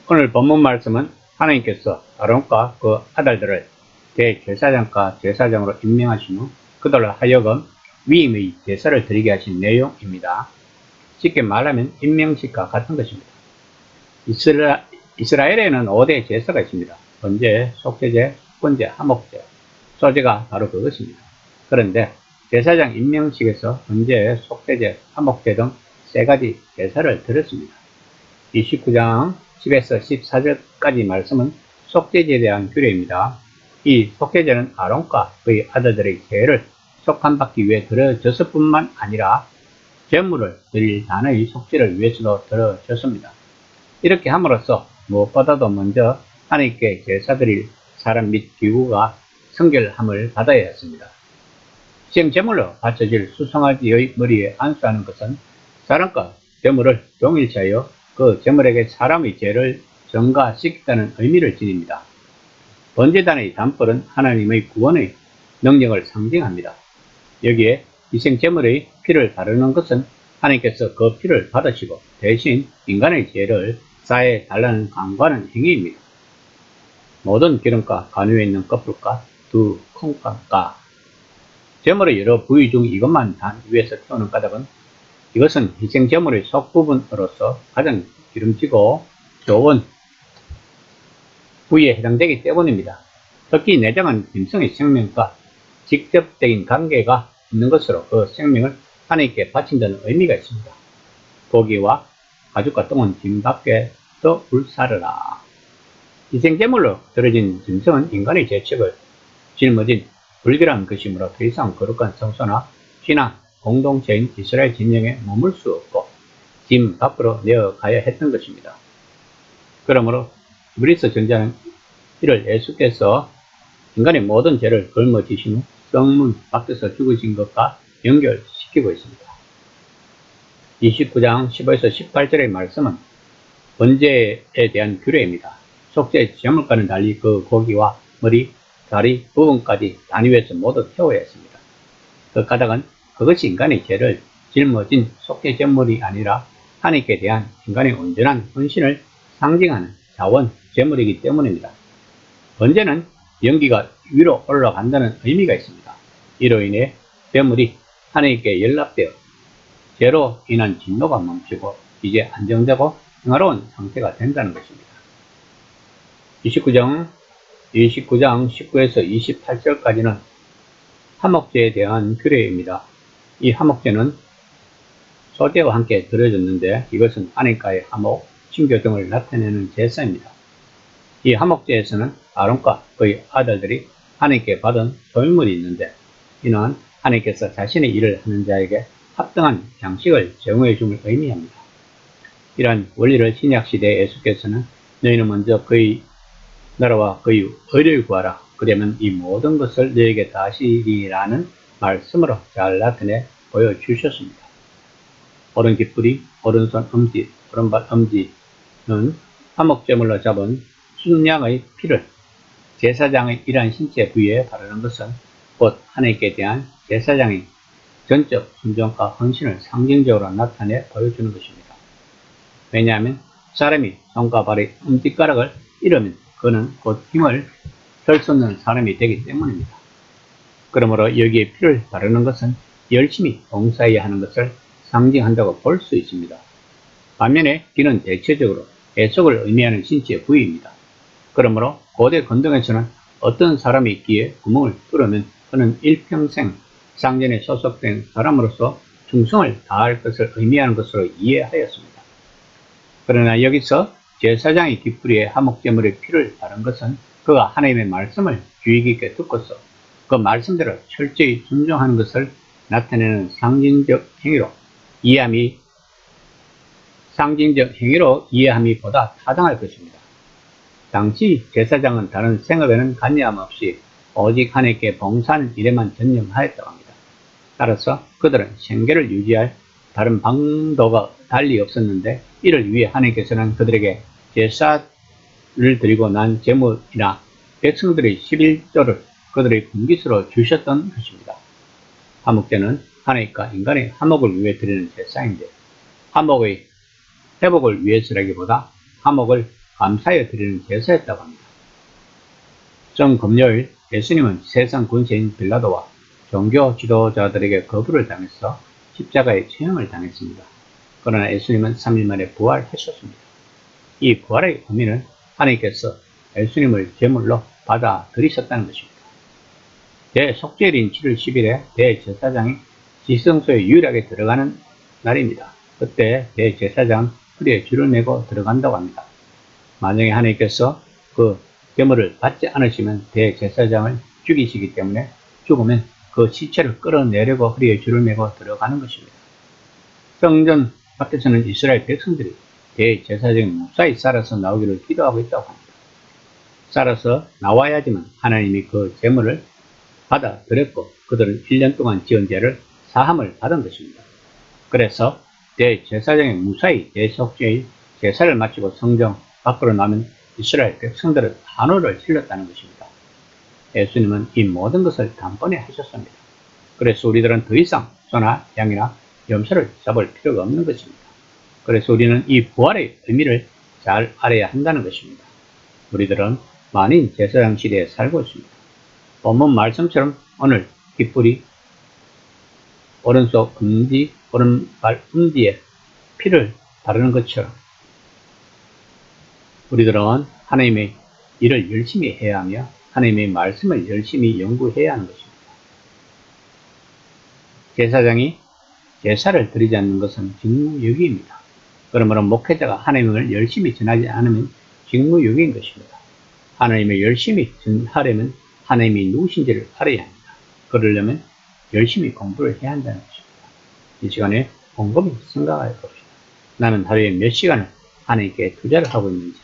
오늘 본문 말씀은 하나님께서 아론과 그 아들들을 대제사장과 제사장으로 임명하신 후 그들로 하여금 위임의 제사를 드리게 하신 내용입니다. 쉽게 말하면 임명식과 같은 것입니다. 이스라엘에는 5대 제사가 있습니다. 번제, 속죄제, 번제, 화목제. 소제가 바로 그것입니다. 그런데 제사장 임명식에서 번제, 속죄제, 화목제 등 3가지 제사를 드렸습니다. 29장 10에서 14절까지 말씀은 속죄제에 대한 규례입니다. 이 속죄제는 아론과 그의 아들들의 죄를 속함받기 위해 드려졌을 뿐만 아니라 제물을 드릴 단의 속죄를 위해서도 드려졌습니다. 이렇게 함으로써 무엇보다도 먼저 하나님께 제사드릴 사람 및 기구가 성결함을 받아야 했습니다. 시행제물로 바쳐질 수송아지의 머리에 안수하는 것은 사람과 제물을 동일시하여 그 제물에게 사람의 죄를 전가시키다는 의미를 지닙니다. 번제단의 단벌은 하나님의 구원의 능력을 상징합니다. 여기에 희생제물의 피를 바르는 것은 하나님께서 그 피를 받으시고 대신 인간의 죄를 사해 달라는 강구하는 행위입니다. 모든 기름과 간유에 있는 꺼풀과 두 콩가가 제물의 여러 부위 중 이것만 단 위에서 태우는 까닭은 이것은 희생제물의 속부분으로서 가장 기름지고 좋은 부위에 해당되기 때문입니다. 특히 내장은 짐승의 생명과 직접적인 관계가 있는 것으로 그 생명을 하나님께 바친다는 의미가 있습니다. 고기와 가죽과 똥은 짐 밖에 더 불사르라. 희생제물로 드려진 짐승은 인간의 죄책을 짊어진 불결한 것이므로 더 이상 거룩한 성소나 신앙 공동체인 이스라엘 진영에 머물 수 없고 짐 밖으로 내어가야 했던 것입니다. 그러므로 히브리서 전자는 이를 예수께서 인간의 모든 죄를 걸머지신 후 성문 밖에서 죽으신 것과 연결시키고 있습니다. 29장 15에서 18절의 말씀은 번제에 대한 규례입니다. 속죄 제물과는 달리 그 고기와 머리, 다리 부분까지 단위에서 모두 태워야 했습니다. 그 까닭은 그것이 인간의 죄를 짊어진 속죄 제물이 아니라 하나님께 대한 인간의 온전한 헌신을 상징하는 자원 제물이기 때문입니다. 번제는 연기가 위로 올라간다는 의미가 있습니다. 이로 인해 제물이 하나님께 연락되어 죄로 인한 진노가 멈추고 이제 안정되고 평화로운 상태가 된다는 것입니다. 29장 19에서 28절까지는 화목제에 대한 규례입니다. 이 화목제는 소제와 함께 드려졌는데 이것은 하나님과의 화목, 친교 등을 나타내는 제사입니다. 이 화목제에서는 아론과 그의 아들들이 하나님께 받은 소유물이 있는데 이는 하나님께서 자신의 일을 하는 자에게 합당한 양식을 제공해 줌을 의미합니다. 이러한 원리를 신약시대 예수께서는 너희는 먼저 그의 나라와 그의 의를 구하라. 그러면 이 모든 것을 너희에게 다하시리라는 말씀으로 잘 나타내 보여주셨습니다. 오른깃뿌리, 오른손 엄지, 오른발 엄지는 화목제물로 잡은 순양의 피를 제사장의 이러한 신체 부위에 바르는 것은 곧 하나님께 대한 제사장의 전적 순종과 헌신을 상징적으로 나타내 보여주는 것입니다. 왜냐하면 사람이 손과 발의 엄지가락을 잃으면 그는 곧 힘을 들쏟는 사람이 되기 때문입니다. 그러므로 여기에 피를 바르는 것은 열심히 봉사해야 하는 것을 상징한다고 볼 수 있습니다. 반면에 귀는 대체적으로 해석을 의미하는 신체 부위입니다. 그러므로 고대 건동에서는 어떤 사람이 귀에 구멍을 뚫으면 그는 일평생 상전에 소속된 사람으로서 충성을 다할 것을 의미하는 것으로 이해하였습니다. 그러나 여기서 제사장의 깃뿌리에 화목제물의 피를 바른 것은 그가 하나님의 말씀을 주의 깊게 듣고서 그 말씀대로 철저히 순종하는 것을 나타내는 상징적 행위로 이해함이 보다 타당할 것입니다. 당시 제사장은 다른 생업에는 관여함 없이 오직 하나님께 봉사하는 일에만 전념하였다고 합니다. 따라서 그들은 생계를 유지할 다른 방도가 달리 없었는데 이를 위해 하나님께서는 그들에게 제사를 드리고 난 제물이나 백성들의 11조를 그들의 분깃으로 주셨던 것입니다. 화목제는 하나님과 인간의 화목을 위해 드리는 제사인데 화목의 회복을 위해서라기보다 화목을 감사하여 드리는 제사였다고 합니다. 정 금요일 예수님은 세상 군세인 빌라도와 종교 지도자들에게 거부를 당해서 십자가의 체형을 당했습니다. 그러나 예수님은 3일 만에 부활하셨습니다. 이 부활의 의미는 하나님께서 예수님을 제물로 받아들이셨다는 것입니다. 대속죄일인 7월 10일에 대제사장이 지성소에 유일하게 들어가는 날입니다. 그때 대제사장은 허리에 줄을 매고 들어간다고 합니다. 만약에 하나님께서 그 제물을 받지 않으시면 대제사장을 죽이시기 때문에 죽으면 그 시체를 끌어내려고 허리에 줄을 매고 들어가는 것입니다. 성전 밖에서는 이스라엘 백성들이 대제사장이 무사히 살아서 나오기를 기도하고 있다고 합니다. 살아서 나와야지만 하나님이 그 제물을 받아들였고 그들은 1년 동안 지은 죄를 사함을 받은 것입니다. 그래서 대제사장이 무사히 대속죄의 제사를 마치고 성전 밖으로 나면 이스라엘 백성들은 한우를 흘렸다는 것입니다. 예수님은 이 모든 것을 단번에 하셨습니다. 그래서 우리들은 더 이상 소나 양이나 염소를 잡을 필요가 없는 것입니다. 그래서 우리는 이 부활의 의미를 잘 알아야 한다는 것입니다. 우리들은 만인 제사장 시대에 살고 있습니다. 본문 말씀처럼 오늘 깃불이 오른손 엄지, 오른발 엄지에 피를 바르는 것처럼 우리들은 하나님의 일을 열심히 해야 하며 하나님의 말씀을 열심히 연구해야 하는 것입니다. 제사장이 제사를 드리지 않는 것은 직무유기입니다. 그러므로 목회자가 하나님을 열심히 전하지 않으면 직무유기인 것입니다. 하나님을 열심히 전하려면 하나님이 누구신지를 알아야 합니다. 그러려면 열심히 공부를 해야 한다는 것입니다. 이 시간에 곰곰이 생각해 봅시다. 나는 하루에 몇 시간을 하나님께 투자를 하고 있는지